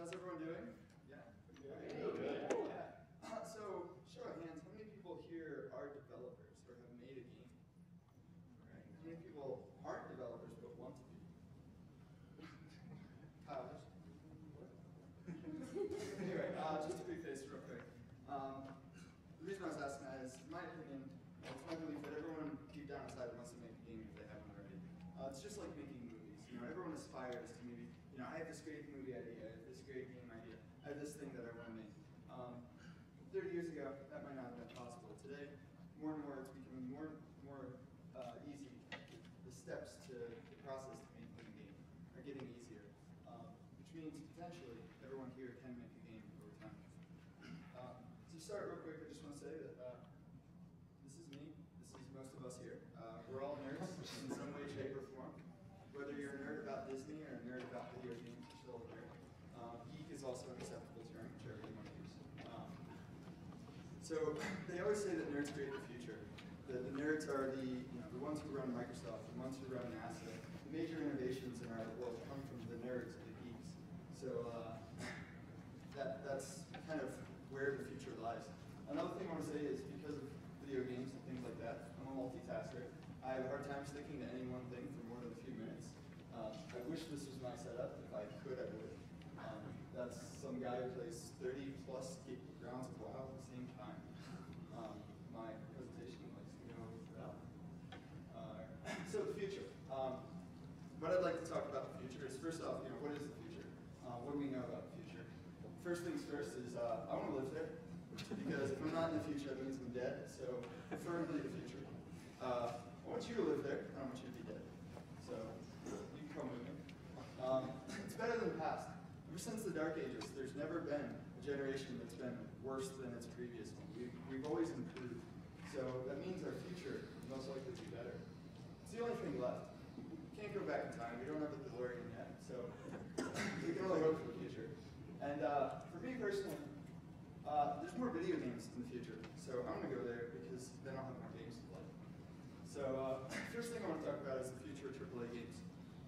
how's everyone doing? Yeah? Yeah. So, show of hands, how many people here are developers or have made a game? Right. How many people aren't developers but want to be? Kyle, anyway, just a quick face real quick. The reason I was asking that is, in my opinion, it's my belief that everyone deep down inside wants to make a game if they haven't already. It's just like making movies. You know, everyone aspires to maybe, you know, I have this great movie idea, I have this great game idea, I have this thing that I want to make. 30 years ago, that might not have been possible. Today, more and more, it's becoming more easy. The steps to the process to making a game are getting easier, which means potentially everyone here can make a game over time. To start real quick, I just want to say that this is me. This is most of us here. We're all nerds in some way, shape, or form. Whether you're a nerd about Disney or a nerd about video games, you're still a nerd. Geek is also an acceptable term, whichever you want to use. So they always say that nerds create the future. The nerds are the ones who run Microsoft, the ones who run NASA. The major innovations in our world come from the nerds, the geeks. So that's kind of where the future lies. Another thing I want to say is because of video games and things like that, I'm a multitasker. I have a hard time sticking to any one thing for more than a few minutes. I wish this was my setup. If I could, I would. That's some guy who plays 30 plus rounds of WoW at the same time. My presentation likes to go without. So the future. What I'd like to talk about the future is, first off, what is the future? What do we know about the future? First things first is I want to live there, because if I'm not in the future, that means I'm dead. So preferably the future. I want you to live there. I don't want you to be dead. So you can come with me. It's better than the past. Ever since the Dark Ages, there's never been a generation that's been worse than its previous one. We've always improved. So that means our future is most likely to be better. It's the only thing left. We can't go back in time. We don't have the DeLorean yet. So we can only hope for the future. And for me personally, there's more video games in the future. So I'm going to go there because then I'll have more games to play. So first thing I want to talk about is the future of AAA games.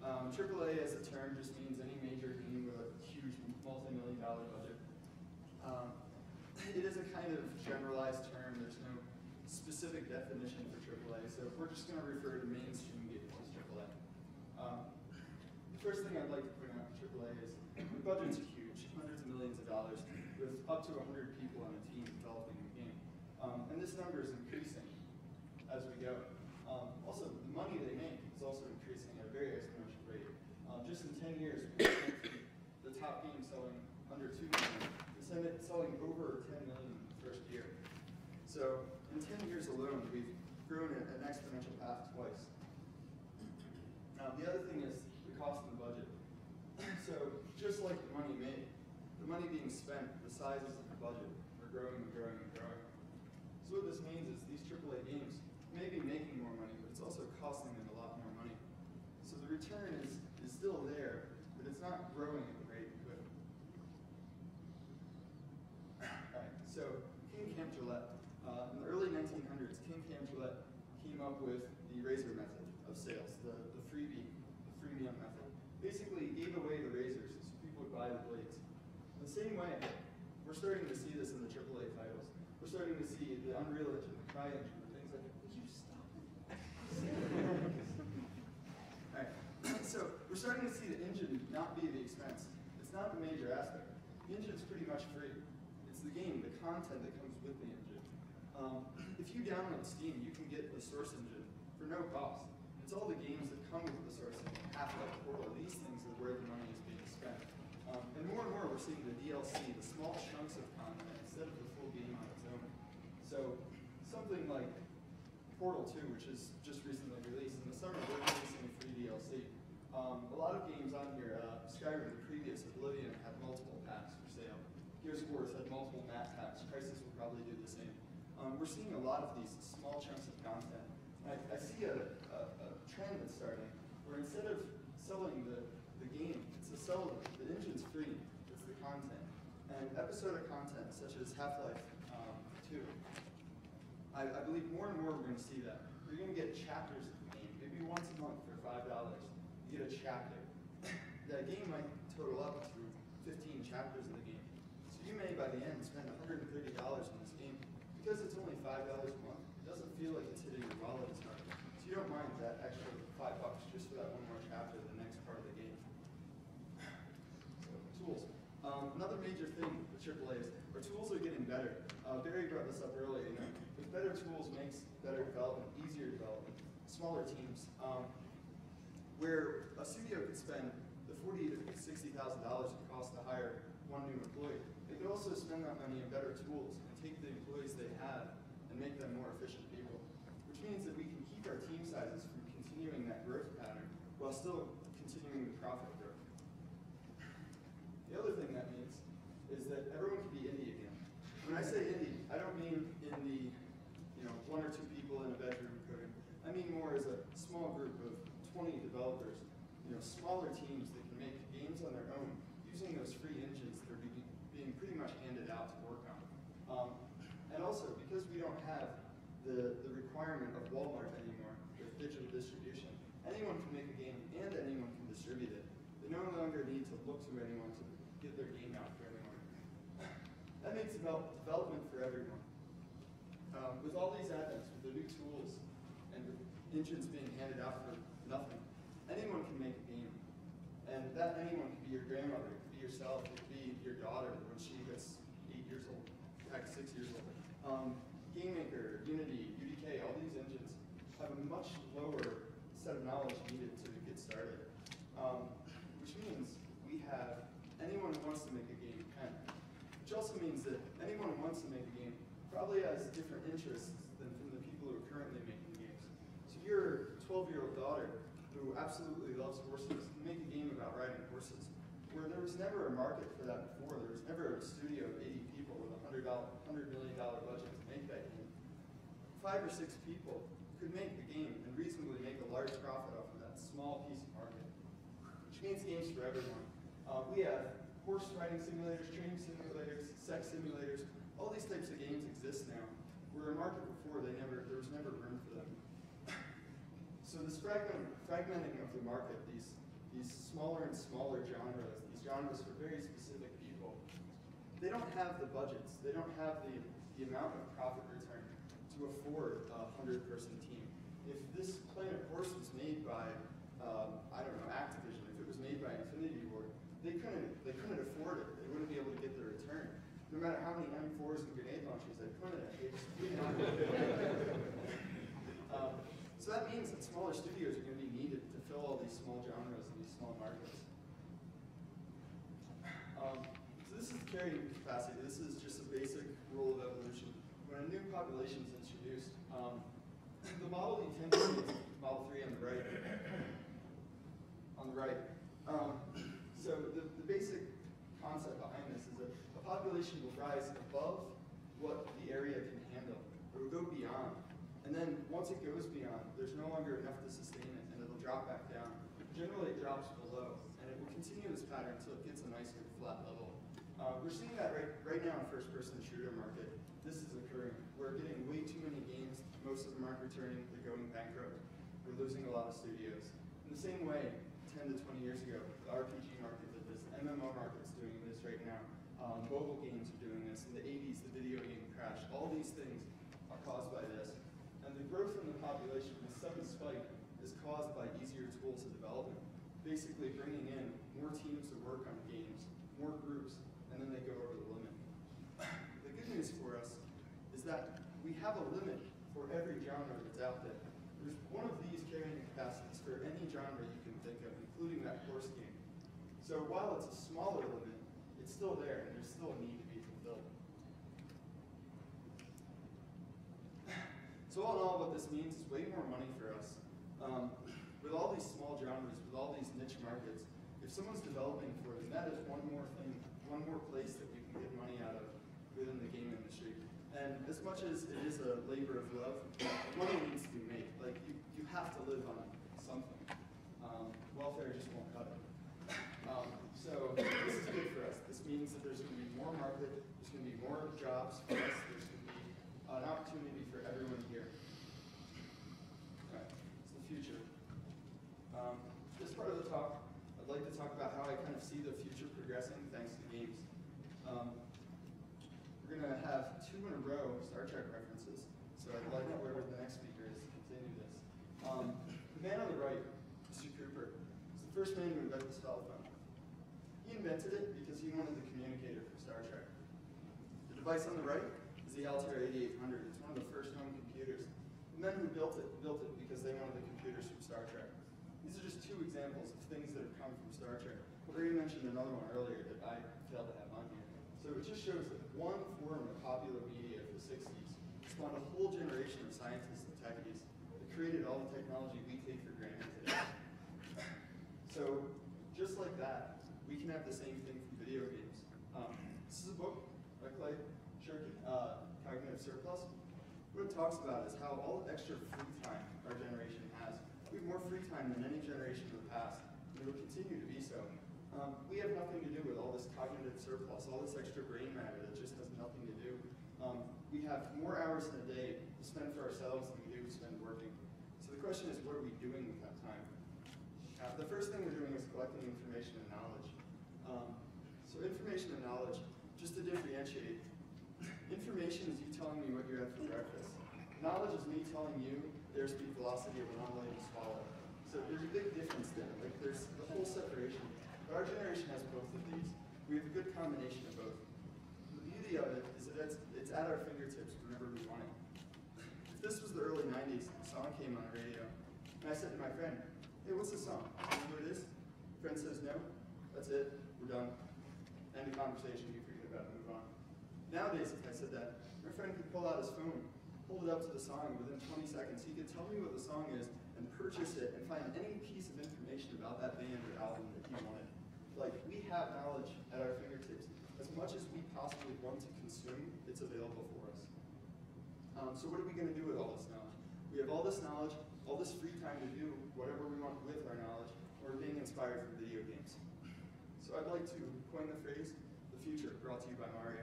AAA as a term just means any major game with a huge multi-million-dollar budget. It is a kind of generalized term. There's no specific definition for AAA, so we're just going to refer to mainstream games as AAA. The first thing I'd like to point out for AAA is the budgets are huge, hundreds of millions of dollars, with up to 100 people on a team developing the game. And this number is increasing as we go. Also, the money they make is also increasing at a very exponential rate. Just in 10 years, we went from the top game selling under 2 million to selling over 10 million in the first year. So in 10 years alone, we've grown at an exponential path twice. Now, the other thing is the cost and the budget. So just like the money made, the money being spent, the sizes of the budget are growing and growing and growing. So what this means is these AAA games may be making more money, but it's also costing them a lot more money. So the return is still there, but it's not growing at the rate it could. Alright, so King Camp Gillette. In the early 1900s, King Camp Gillette came up with the razor method of sales, the freemium method. Basically, he gave away the razors so people would buy the blades. In the same way, we're starting to see this in the AAA titles. We're starting to see the Unreal Engine, the Cry Engine, and things like that. Would you stop it? Alright, so we're starting to see the engine not be the expense. It's not the major aspect. The engine's pretty much free. It's the game, the content that comes with the engine. If you download Steam, you can get the source engine for no cost. It's all the games that come with the source engine, Half-Life, Portal, these things are where the money is being spent. And more we're seeing the DLC, the small chunks of content, instead of the full game on its own. So something like Portal 2, which is just recently released, in the summer we're releasing a free DLC. A lot of games on here, Skyrim, the previous, Oblivion, had multiple packs for sale. Gears of War had multiple map packs. Crisis will probably do the same. We're seeing a lot of these small chunks of content. I see a trend that's starting where instead of selling the game, it's a sell the engine's free, it's the content. And episodic content, such as Half-Life 2, I believe more and more we're going to see that. You're going to get chapters of the game, maybe once a month for $5. You get a chapter. That game might total up to 15 chapters of the game. So you may, by the end, spend $130 on this game. Because it's only $5 a month, it doesn't feel like it's hitting your wallet as hard. So you don't mind that extra $5 just for that one more chapter, the next part of the game. So, tools. Another major thing with AAA is our tools are getting better. Barry brought this up earlier. With better tools makes better development, easier development, smaller teams. Where a studio could spend the $40,000 to $60,000 it costs to hire one new employee, they could also spend that money in better tools and take the employees they have and make them more efficient people. Which means that we can keep our team sizes from continuing that growth pattern while still continuing the profit growth. The other thing that means is that everyone can be indie again. When I say indie, I don't mean in the one or two people in a bedroom coding. I mean more as a small group of 20 developers, smaller teams that can make games on their own using those free engines that are being pretty much handed out to work on. And also, because we don't have the requirement of Walmart anymore with digital distribution, anyone can make a game and anyone can distribute it. They no longer need to look to anyone to get their game out for anyone. That makes development for everyone. With all these advents, with the new tools, and with engines being handed out for nothing, anyone can make a game. And that anyone could be your grandmother, it could be yourself, it could be your daughter when she gets 8 years old, heck, 6 years old. Game Maker, Unity, UDK, all these engines have a much lower set of knowledge needed to get started. Which means we have anyone who wants to make a game can. Which also means that anyone who wants to make a game probably has different interests than from the people who are currently making games. So your 12-year-old daughter who absolutely loves horses can make a game about riding horses, where there was never a market for that before. There was never a studio of 80 people with a $100 million budget to make that game. 5 or 6 people could make the game and reasonably make a large profit off of that small piece of market, which means games for everyone. We have horse riding simulators, training simulators, sex simulators. All these types of games exist now. Where a market before, there was never room for them. So this fragmenting of the market, these smaller and smaller genres, these genres for very specific people, they don't have the budgets, they don't have the amount of profit return to afford a 100-person team. If this Planet Horse was made by, I don't know, Activision, if it was made by Infinity Ward, they couldn't afford it. They wouldn't be able to get the return. No matter how many M4s and grenade launchers they put in it, they just would not be able to get it. So that means that smaller studios are going to be needed to fill all these small genres and these small markets. So this is the carrying capacity. This is just a basic rule of evolution. When a new population is introduced, the model you tend to see is Model 3 on the right. So the basic concept behind this is that a population will rise above what the area can handle. It will go beyond. And then once it goes beyond, there's no longer enough to sustain it, and it'll drop back down. Generally, it drops below, and it will continue this pattern until it gets a nice good flat level. We're seeing that right now in first-person shooter market. This is occurring. We're getting way too many games. Most of them aren't returning. They're going bankrupt. We're losing a lot of studios. In the same way, 10 to 20 years ago, the RPG market did this. The MMO market's doing this right now. Mobile games are doing this. In the 80s, the video game crash. All these things are caused by this. And the growth in the population, the sudden spike, is caused by easier tools of development. Basically bringing in more teams to work on games, more groups, and then they go over the limit. The good news for us is that we have a limit for every genre that's out there. There's one of these carrying capacities for any genre you can think of, including that horse game. So while it's a smaller limit, it's still there, and there's still a need to be fulfilled. So all in all, what this means is way more money for us. With all these small genres, with all these niche markets, if someone's developing for them, that is one more thing, one more place that we can get money out of within the game industry. And as much as it is a labor of love, money needs to be made. Like, you have to live on something. Welfare just won't cut it. So this is good for us. This means that there's going to be more market, there's going to be more jobs for us, there's going to be an opportunity for everyone here. All right, it's the future. This part of the talk, I'd like to talk about how I I kind of see the future progressing thanks to games. We're going to have 2 in a row Star Trek references, so I'd like whoever the next speaker is to continue this. The man on the right, Mr. Cooper, is the first man to invent the telephone. He invented it because he wanted the communicator for Star Trek. The device on the right is the Altair 8800. It's one of the first home computers. The men who built it because they wanted the computers from Star Trek. These are just 2 examples of things that have come from Star Trek. I already mentioned another one earlier that I failed to have on here. So it just shows that one form of popular media of the 60s spawned a whole generation of scientists and techies that created all the technology we take for granted today. So just like that, we can have the same thing from video games. This is a book by Clay Shirky, Cognitive Surplus. What it talks about is how all the extra free time our generation has. We have more free time than any generation in the past, and it will continue to be so. We have nothing to do with all this cognitive surplus, all this extra brain matter that just has nothing to do. We have more hours in a day to spend for ourselves than we do to spend working. So the question is, what are we doing with that time? The first thing we're doing is collecting information and knowledge. So information and knowledge, just to differentiate, information is you telling me what you had for breakfast. Knowledge is me telling you the airspeed velocity of an unwilling to swallow. So there's a big difference there. Like there's the whole separation. But our generation has both of these. We have a good combination of both. The beauty of it is that it's at our fingertips whenever we want it. If this was the early 90s, a song came on the radio, and I said to my friend, hey, what's this song? Do you know what it is? Friend says no. That's it. We're done. End of conversation. You forget about it. Move on. Nowadays, if I said that, my friend could pull out his phone, hold it up to the song within 20 seconds. He could tell me what the song is and purchase it and find any piece of information about that band or album that he wanted. Like, we have knowledge at our fingertips. As much as we possibly want to consume, it's available for us. So what are we going to do with all this knowledge? We have all this knowledge, all this free time to do whatever we want with our knowledge, and we're being inspired from video games. So I'd like to coin the phrase, the future, brought to you by Mario.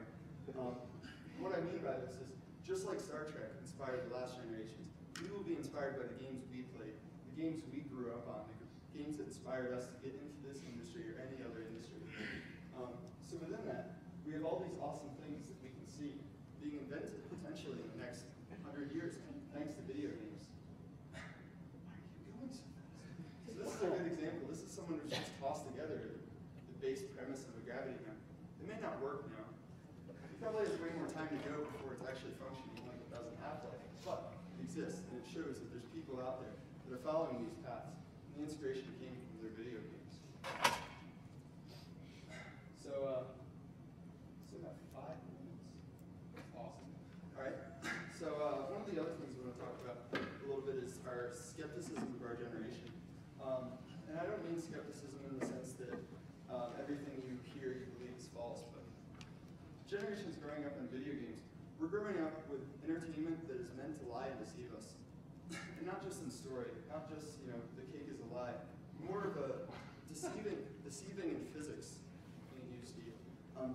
What I mean by this is, just like Star Trek inspired the last generations, we will be inspired by the games we played, the games we grew up on, the games that inspired us to get into this industry or any other industry. So within that, we have all these awesome things that we can see being invented potentially in the next 100 years, thanks to video games. Why are you going so fast? So this is a good example. This is someone who's just tossed together the base premise of a gravity gun. It may not work now. It probably has way more time to go before it's actually functioning like it does in Half-Life, but it exists, and it shows that there's people out there that are following these paths, and the inspiration came from their video games. So, about 5 minutes. That's awesome. All right. So one of the other things we want to talk about a little bit is our skepticism of our generation. And I don't mean skepticism in the sense that everything you hear you believe is false, but generations growing up in video games, we're growing up with entertainment that is meant to lie and deceive us. And not just in story, not just, the cake is a lie. More of a deceiving in physics, being used, Steve.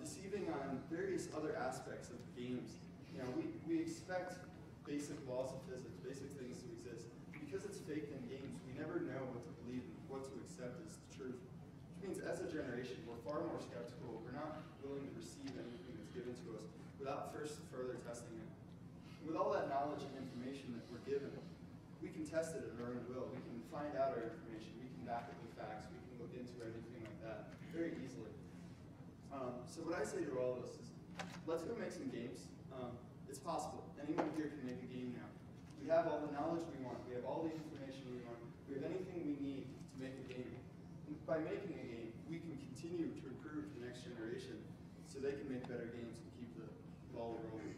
Deceiving on various other aspects of games. We expect basic laws of physics, basic things to exist. Because it's faked in games, we never know what to believe and what to accept as the truth. Which means as a generation, we're far more skeptical. We're not willing to receive anything that's given to us without first further testing it. And with all that knowledge and information that we're given, we can test it at our own will. We can find out our information. We can back it with facts. We can look into everything like that very easily. So what I say to all of us is, let's go make some games. It's possible. Anyone here can make a game now. We have all the knowledge we want. We have all the information we want. We have anything we need to make a game. And by making a game, we can continue to improve the next generation so they can make better games and keep the ball rolling.